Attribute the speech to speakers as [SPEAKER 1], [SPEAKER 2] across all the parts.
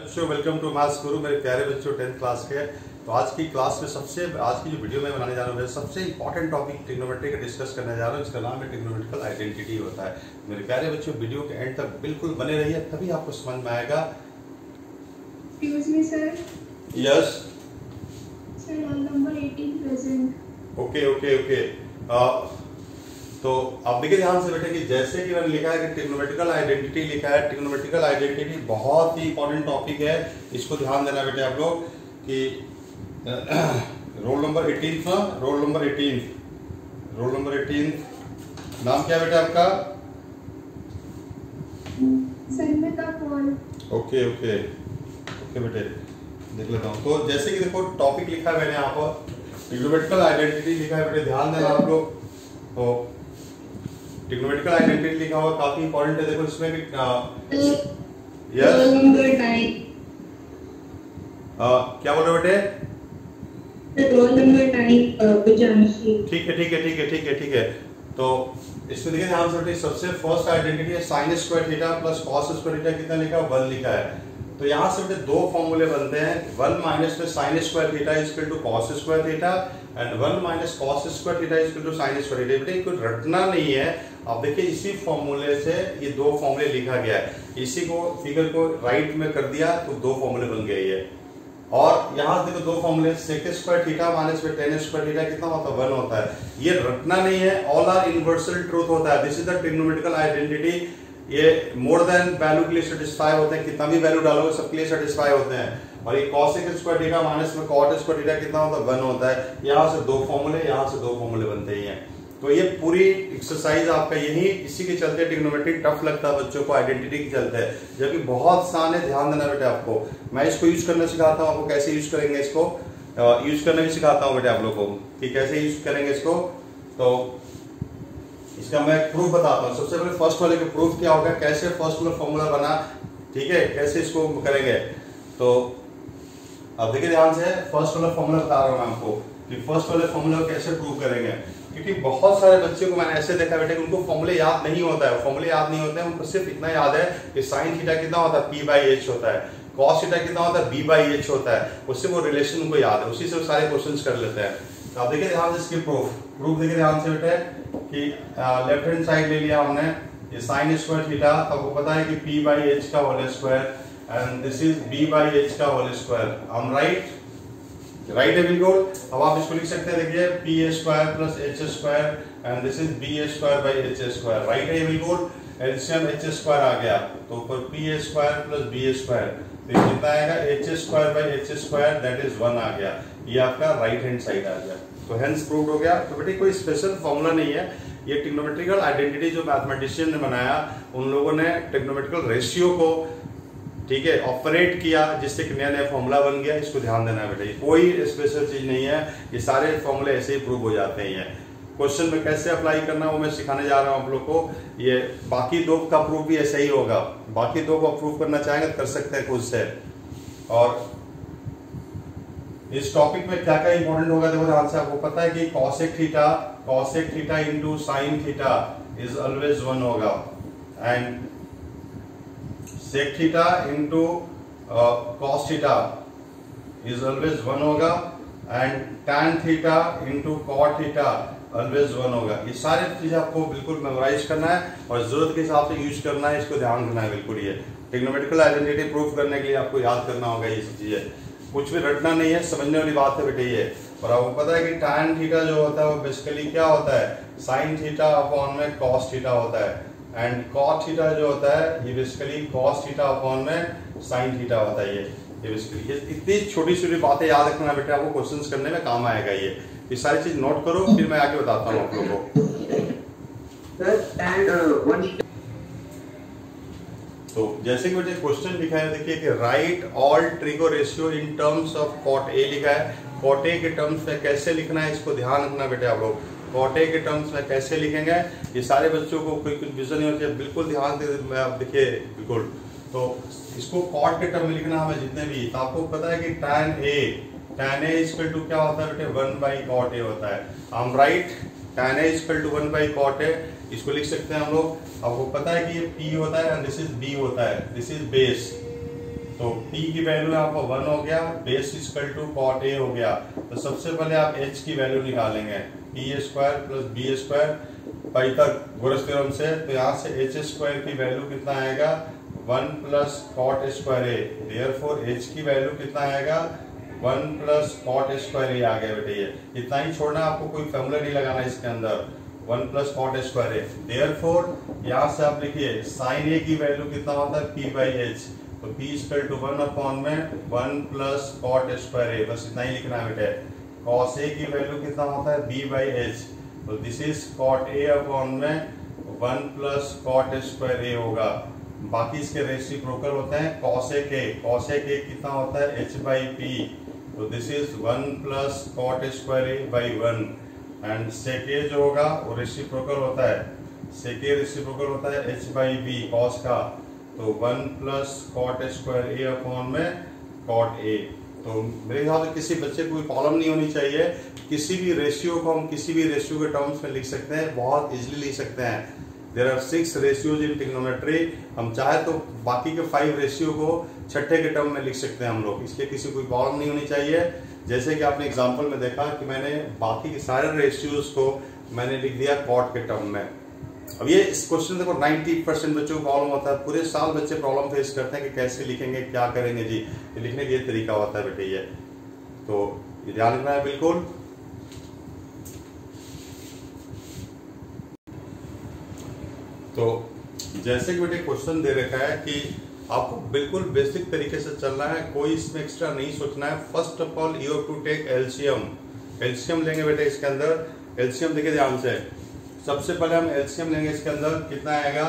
[SPEAKER 1] बच्चों, welcome to maths गुरु। मेरे प्यारे बच्चों 10th क्लास के। तो आज की क्लास में आज की जो वीडियो में बनाने जा रहा हूँ सबसे इंपॉर्टेंट टॉपिक ट्रिग्नोमेट्री का डिस्कस करने जा रहा हूँ। इसका नाम है ट्रिग्नोमेट्रिकल आइडेंटिटी होता है। मेरे प्यारे बच्चों, वीडियो के एंड तक बिल्कुल बने रहिए, तभी आपको समझ में आएगा। Yes
[SPEAKER 2] sir, roll number 18 present.
[SPEAKER 1] Okay. तो आप देखिए ध्यान से बेटे कि जैसे कि मैंने लिखा है कि ट्रिग्नोमेट्रिकल आइडेंटिटी लिखा है। ट्रिग्नोमेट्रिकल आइडेंटिटी बहुत ही इंपॉर्टेंट टॉपिक है, इसको ध्यान देना बेटे आप लोग कि रोल नंबर 18 रोल नंबर 18 नाम क्या बेटा आपका?
[SPEAKER 2] सन्मिता पॉल।
[SPEAKER 1] ओके बेटे, देख लेता हूँ। तो जैसे कि देखो टॉपिक लिखा है मैंने यहाँ पर ट्रिग्नोमेट्रिकल आइडेंटिटी लिखा है बेटे, ध्यान देना आप लोग। तो ट्रिग्नोमेट्रिकल आइडेंटिटी लिखा हुआ काफी इंपॉर्टेंट है। देखो इसमें
[SPEAKER 2] रोल नंबर 9।
[SPEAKER 1] क्या बोल रहे बेटे?
[SPEAKER 2] Roll number 9 बुझांशी।
[SPEAKER 1] ठीक है। तो इसमें देखिए ध्यान से बेटे, सबसे फर्स्ट आइडेंटिटी है sign square theta plus cos square theta. कितना लिखा है? 1 लिखा है। तो यहाँ से बेटे दो फॉर्मूले बनते हैं। 1 माइनस में sine square theta is equal to cos square theta and 1 minus cos square theta is equal to sine square theta. बेटे कोई रटना नहीं है। अब देखिए इसी फॉर्मूले से ये दो फॉर्मूले लिखा गया है। इसी को फिगर को राइट में कर दिया तो दो फॉर्मूले बन गए ये। और यहाँ देखो दो फॉर्मूले सेक स्क्वायर थीटा माइनस में टेन स्क्वायर थीटा कितना होता है? 1 होता है। ये रटना नहीं है, ऑल आर यूनिवर्सल ट्रूथ होता है। This is the trigonometrical identity. ये मोर देन वैल्यू के लिए सेटिस्फाई होते हैं, कितना भी वैल्यू डालोगे सबके लिए सेटिस्फाई होते हैं। और ये cos स्क्वायर थीटा माइनस में cot स्क्वायर थीटा कितना होता है? 1 होता है। यहाँ से दो फॉर्मूले, यहाँ से दो फॉर्मूले बनते ही हैं। तो ये पूरी एक्सरसाइज आपका यही इसी के चलते ट्रिग्नोमेट्री टफ लगता है बच्चों को, आइडेंटिटी के चलते है, जबकि बहुत आसान है। ध्यान देना बेटे आपको, मैं इसको यूज करना सिखाता हूँ, आपको कैसे यूज करेंगे इसको यूज करना भी सिखाता हूँ बेटे आप लोग को कि कैसे यूज करेंगे इसको। तो इसका मैं प्रूफ बताता हूँ। सबसे पहले फर्स्ट वाले का प्रूफ क्या होगा, कैसे फर्स्ट वाला फॉर्मूला बना, ठीक है, कैसे इसको करेंगे। तो अब देखिए ध्यान से, फर्स्ट वाला फॉर्मूला बता रहा हूँ मैं आपको कि फर्स्ट वाले फॉर्मूला को कैसे प्रूव करेंगे। क्योंकि बहुत सारे बच्चों को मैंने ऐसे देखा बेटे कि उनको फॉर्मूले याद नहीं होता है। फॉर्मूले याद नहीं होते हैं, उनको सिर्फ इतना याद है कि साइन थीटा कितना होता है? p/h होता है। कॉस थीटा कितना होता है? b/h होता है। उससे वो रिलेशन उनको याद है, उसी से वो सारे क्वेश्चंस कर लेते हैं। तो आप देखिए ध्यान से इसकी प्रूफ देखिए ध्यान से बेटे कि लेफ्ट हैंड साइड ले लिया हमने, ये साइन स्क्वायर थीटा, आपको पता है कि p/h का whole square and this is b/h का होल स्क्वायर। हम राइट है बिल्कुल। अब आप इसको लिख सकते हैं, देखिए p square plus h square and this is b square by h square. Right है ये बिल्कुल। एलसीएम h स्क्वायर आ गया तो ऊपर p square plus b square, तो कितना आएगा? h square by h square, that is 1 आ गया। ये आपका राइट हैंड साइड आ गया। तो हेंस प्रूव्ड हो गया। तो बेटे कोई स्पेशल फॉर्मूला नहीं है, ये ट्रिग्नोमेट्रिकल आइडेंटिटी जो मैथमेटिशियन ने बनाया, उन लोगों ने ट्रिग्नोमेट्रिकल रेशियो को, ठीक है, ऑपरेट किया, जिससे कि नया फॉर्मूला बन गया। इसको ध्यान देना है बेटे, कोई स्पेशल चीज नहीं है, ये सारे फॉर्मूले ऐसे ही प्रूव हो जाते हैं। क्वेश्चन में कैसे अप्लाई करना वो मैं सिखाने जा रहा हूँ आप लोग को। ये बाकी दो का प्रूफ भी ऐसे ही होगा, बाकी दो को अप्रूव करना चाहेंगे तो कर सकते हैं खुद से। और इस टॉपिक में क्या क्या इंपॉर्टेंट होगा देखो ध्यान से। आपको पता है कि cosec theta into sine theta is always 1 होगा and sec theta into cos theta is always 1 होगा and tan theta into cot theta always 1 होगा। ये सारी चीजें आपको बिल्कुल मेमोराइज करना है और जरूरत के हिसाब से यूज करना है, इसको ध्यान देना है बिल्कुल। ये ट्रिग्नोमेट्रिकल आइडेंटिटी प्रूफ करने के लिए आपको याद करना होगा ये सब चीजें, कुछ भी रटना नहीं है, समझने वाली बात है बेटे ये। और आपको पता है कि टैन थीटा जो होता है वो बेसिकली क्या होता है? साइन थीटा अपॉन में कॉस थीटा होता है एंड कॉट थीटा जो होता है ये बेसिकली कॉस थीटा अपॉन में साइन थीटा होता है। ये बेसिकली इतनी छोटी छोटी बातें याद रखना बेटे, आपको क्वेश्चंस करने में काम आएगा। ये सारी चीज नोट करो, फिर मैं आगे बताता हूँ आप लोगों को। तो जैसे कि बेटे क्वेश्चन लिखा है, देखिए कि write all trigo ratio in terms of cot A लिखा है। कॉट ए के टर्म्स में कैसे लिखना है इसको ध्यान रखना बेटे आप लोग। कॉट ए के टर्म्स में कैसे लिखेंगे, ये सारे बच्चों को कोई कंफ्यूजन नहीं होती है, बिल्कुल ध्यान दे। आप देखिए बिल्कुल, तो इसको कॉट के टर्म में लिखना हमें जितने भी, तो आपको पता है कि tan a इक्वल टू क्या होता है बेटे? 1/cot a होता है। हम write tan a equal to 1/cot a, इसको लिख सकते हैं हम लोग। आपको पता है कि ये p होता है एंड दिस इज b होता है, दिस इज बेस, तो p की वैल्यू यहाँ पर 1 हो गया, base equal to cot a हो गया। तो सबसे पहले आप h की वैल्यू निकालेंगे, p square plus b square Pythagoras theorem से। तो यहाँ से h स्क्वायर की वैल्यू कितना आएगा 1 plus cot square a, therefore h की वैल्यू कितना आएगा 1 प्लस कॉट स्क्वायर a आ गया बेटे। ये इतना ही छोड़ना, आपको कोई फॉर्मूला नहीं लगाना इसके अंदर, 1 plus cot square a। Therefore यहाँ से आप लिखिए साइन a की वैल्यू कितना होता है p बाई एच, तो p इक्वल टू 1 अपॉन में 1 प्लस कॉट स्क्वायर a, बस इतना ही लिखना है बेटे। कॉस a की वैल्यू कितना होता है b बाई एच, तो this is cot a upon में 1 प्लस कॉट स्क्वायर a होगा। बाकी इसके रेसिप्रोकल होते हैं कॉस a के कितना होता है h बाई p, तो this is 1 plus cot square a by 1। And sec जो होगा वो रेसिप्रोकल होता है, सेके रेसिप्रोकल होता है h बाई b कॉस का, तो 1 plus cot square a upon में कॉट a। तो मेरे ख्याल से किसी बच्चे को कोई प्रॉब्लम नहीं होनी चाहिए। किसी भी रेशियो को हम किसी भी रेशियो के टर्म्स में लिख सकते हैं, बहुत इजीली लिख सकते हैं। There are 6 ratios in trigonometry, हम चाहे तो बाकी के 5 रेशियो को छठे के टर्म में लिख सकते हैं हम लोग, इसलिए किसी कोई प्रॉब्लम नहीं होनी चाहिए। जैसे कि आपने एग्जांपल में देखा कि मैंने बाकी के सारे रेशियोज को मैंने लिख दिया कॉट के टर्म में। अब ये इस क्वेश्चन देखो 90% बच्चों को प्रॉब्लम होता है, पूरे साल बच्चे प्रॉब्लम फेस करते हैं कि कैसे लिखेंगे, क्या करेंगे जी। ये लिखने का ये तरीका होता है बेटे, ये तो ये ध्यान रखना है बिल्कुल। तो जैसे कि बेटे क्वेश्चन दे रखा है कि आपको बिल्कुल बेसिक तरीके से चलना है, कोई इसमें एक्स्ट्रा नहीं सोचना है। First of all you have to take LCM लेंगे बेटे इसके अंदर। एलसीएम देखिए ध्यान से, सबसे पहले हम एलसीएम लेंगे इसके अंदर, कितना आएगा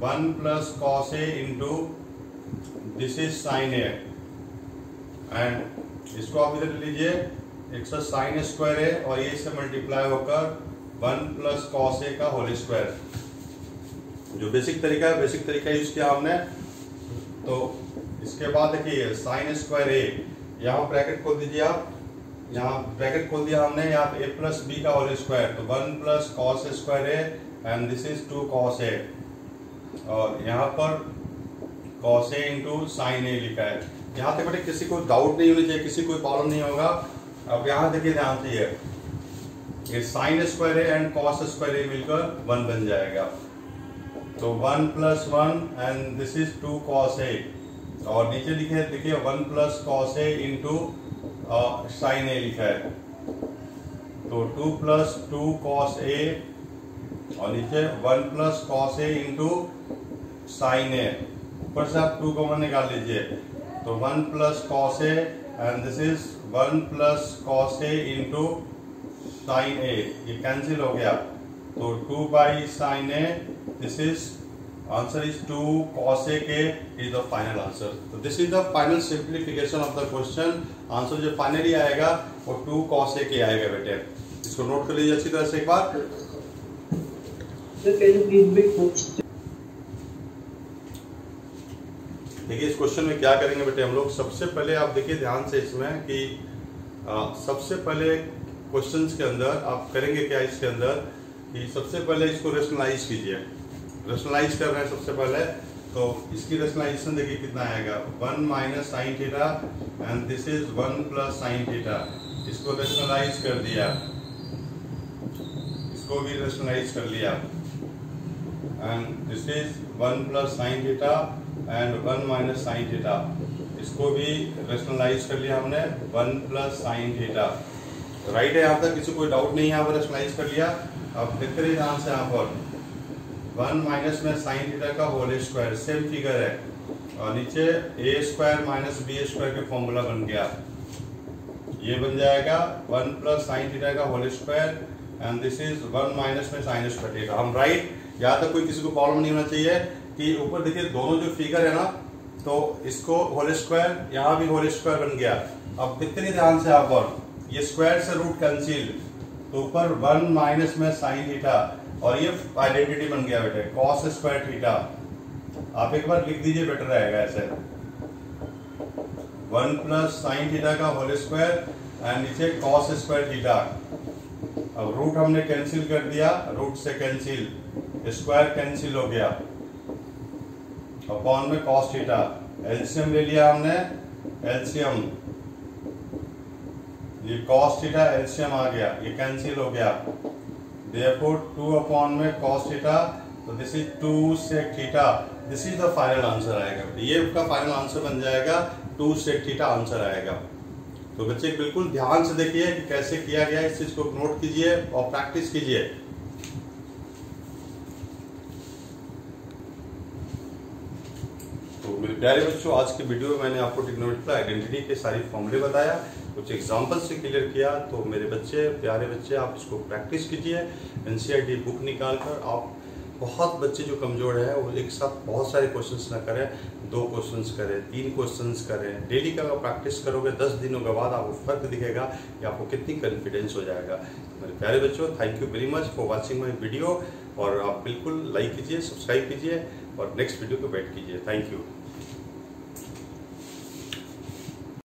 [SPEAKER 1] 1 plus cos A into this is sine A, and इसको आप इधर लीजिए, एक साइन स्क्वायर है और ये से मल्टीप्लाई होकर 1 प्लस कॉस ए का होल स्क्वायर। जो बेसिक तरीका है, बेसिक तरीका यूज किया हमने। तो इसके बाद देखिए साइन स्क्वायर ए, यहाँ ब्रैकेट खोल दीजिए आप, यहाँ ब्रैकेट खोल दिया हमने, यहाँ पे a प्लस बी का होल स्क्वायर, तो 1 plus cos square A and this is 2 cos A, और यहाँ पर cos A into sine A लिखा है। यहाँ तक बेटे किसी को डाउट नहीं होनी चाहिए, किसी को प्रॉब्लम नहीं होगा। अब यहाँ देखिए ध्यान से, ये sine square A and cos square A मिलकर 1 बन जाएगा, तो 1 plus 1 and this is 2 cos A, और नीचे लिखे देखिए 1 plus cos A into sine A लिखा है, तो 2 प्लस 2 कॉस ए, और नीचे 1 plus cos A into sine A, ऊपर से आप 2 कॉमन निकाल लीजिए, तो 1 plus cos A and this is 1 plus cos A into sine A, ये कैंसिल हो गया, तो 2 by sine A, this is answer is 2 cos a k is the final answer। तो this is the final simplification of the question। Answer जो finally आएगा वो 2 cos a k आएगा बेटे, इसको नोट कर लीजिए अच्छी तरह से एक बार। देखिए इस क्वेश्चन में क्या करेंगे बेटे हम लोग, सबसे पहले आप देखिए ध्यान से इसमें कि सबसे पहले क्वेश्चंस के अंदर आप करेंगे क्या, इसके अंदर कि सबसे पहले इसको रेशनलाइज कीजिए। रेशनलाइज कर रहे हैं सबसे पहले, तो इसकी रेशनलाइजेशन देखिए कितना आएगा 1 minus sine theta and this is 1 plus sine theta, इसको रेशनलाइज कर दिया, इसको भी रेशनलाइज कर लिया, and this is 1 plus sine theta and 1 minus sine theta, इसको भी रेशनलाइज कर लिया हमने 1 प्लस साइन थीटा। राइट है, यहाँ तक किसी कोई डाउट नहीं है, यहाँ पर रेशनलाइज कर लिया। अब देखते रहिए ध्यान से, यहाँ पर 1 माइनस में साइन थीटा का होल स्क्वायर, सेम फिगर है, और नीचे a square minus b square का फॉर्मूला बन गया, ये बन जाएगा 1 प्लस साइन थीटा का whole square and this is 1 minus में साइन स्क्वायर थीटा। हम राइट, यहाँ तक कोई किसी को प्रॉब्लम नहीं होना चाहिए कि ऊपर देखिए दोनों जो फिगर है ना, तो इसको होल स्क्वायर, यहाँ भी होल स्क्वायर बन गया। अब देखते नहीं ध्यान से, यहाँ पर ये स्क्वायर से रूट कैंसिल, तो ऊपर 1 माइनस में साइन थीटा, और ये आइडेंटिटी बन गया बेटे कॉस स्क्वायर थीटा। आप एक बार लिख दीजिए, बेटर रहेगा ऐसे, 1 प्लस साइन थीटा का होल स्क्वायर एंड नीचे कॉस स्क्वायर थीटा। अब रूट हमने कैंसिल कर दिया, रूट से कैंसिल, स्क्वायर कैंसिल हो गया, अपॉन में कॉस थीटा एलसीएम ले लिया हमने, एलसीएम ये cos थीटा एलसीएम आ गया, ये कैंसिल हो गया, therefore 2 अपॉन में cos थीटा, तो this is 2 sec theta, this is the final answer आएगा। ये उसका फाइनल आंसर बन जाएगा, 2 sec थीटा आंसर आएगा। तो बच्चे बिल्कुल ध्यान से देखिए कि कैसे किया गया, इस चीज को नोट कीजिए और प्रैक्टिस कीजिए। तो मेरे प्यारे बच्चों, आज के वीडियो में मैंने आपको ट्रिग्नोमेट्रिकल आइडेंटिटी के सारी फॉर्मूले बताया, कुछ एग्जांपल से क्लियर किया। तो मेरे बच्चे, प्यारे बच्चे, आप इसको प्रैक्टिस कीजिए, एनसीईआरटी बुक निकाल कर। आप बहुत बच्चे जो कमजोर है वो एक साथ बहुत सारे क्वेश्चंस ना करें, 2 क्वेश्चंस करें, 3 क्वेश्चंस करें। डेली का अगर प्रैक्टिस करोगे 10 दिनों के बाद आपको फर्क दिखेगा कि आपको कितनी कॉन्फिडेंस हो जाएगा। मेरे प्यारे बच्चों, thank you very much for watching my video, और आप बिल्कुल लाइक कीजिए, सब्सक्राइब कीजिए और नेक्स्ट वीडियो को वेट कीजिए। Thank you.